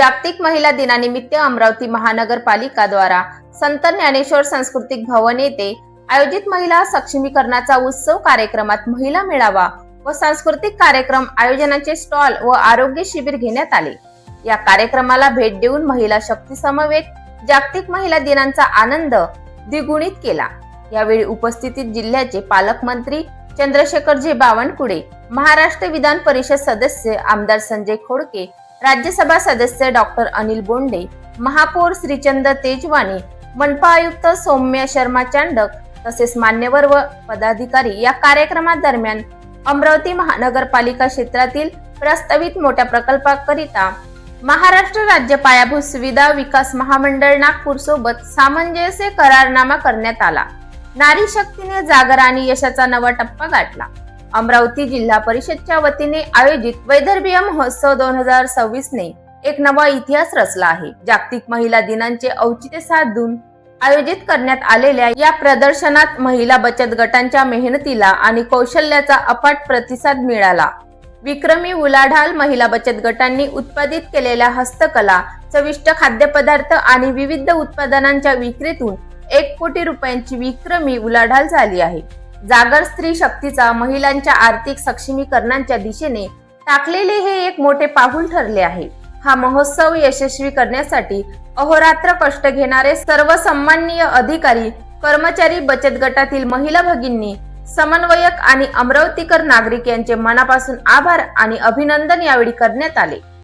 जागतिक महिला दिनानिमित्त अमरावती महानगरपालिका द्वारा संत ज्ञानेश्वर सांस्कृतिक भवन येथे आयोजित महिला सक्षमीकरणाचा उत्सव कार्यक्रमात महिला मेळावा व सांस्कृतिक कार्यक्रम आयोजनाचे स्टॉल व आरोग्य शिबिर घेण्यात आले। या कार्यक्रमाला भेट देऊन महिला शक्ती समवेत जागतिक महिला दिनाचा आनंद द्विगुणित केला। यावेळी उपस्थित जिल्ह्याचे पालकमंत्री चंद्रशेखरजी बावनकुळे, महाराष्ट्र विधान परिषद सदस्य आमदार संजय खोडके, राज्यसभा सदस्य डॉक्टर अनिल बोंडे, महापौर श्रीचंद तेजवानी, मनपा आयुक्त सौम्य शर्मा चांडक तसेच मान्यवर व पदाधिकारी या कार्यक्रमादरम्यान अमरावती महानगरपालिका क्षेत्रातील प्रस्तावित मोठ्या प्रकल्पाकरिता महाराष्ट्र राज्य पायाभूत सुविधा विकास महामंडळ नागपूर सोबत सामंजस्य करारनामा करण्यात आला। नारी शक्तीने जागर आणि यशाचा नवा टप्पा गाठला। अमरावती जिल्हा परिषदच्या वतीने आयोजित वैदर्भीय महोत्सव 2026 ने एक नवा इतिहास रचला आहे। जागतिक महिला दिनाचे औचित्य साधून आयोजित करण्यात आलेल्या या प्रदर्शनात महिला बचत गटांच्या मेहनतीला आणि कौशल्याचा अफाट प्रतिसाद मिळाला। विक्रमी उलाढाल महिला बचत गटांनी उत्पादित केलेल्या हस्तकला, चविष्ट खाद्यपदार्थ आणि विविध उत्पादनांच्या विक्रीतून 1 कोटी रुपयांची विक्रमी उलाढाल झाली आहे। जागर स्त्री शक्तीचा महिलांच्या आर्थिक सक्षमीकरणाच्या दिशेने टाकलेले हे एक मोठे पाऊल ठरले आहे। हा महोत्सव यशस्वी करण्यासाठी अहोरात्र कष्ट घेणारे सर्व सन्माननीय अधिकारी, कर्मचारी, बचत गटातील महिला भगिनी, समन्वयक आणि अमरावतीकर नागरिक यांचे मनापासून आभार आणि अभिनंदन यावेळी करण्यात आले।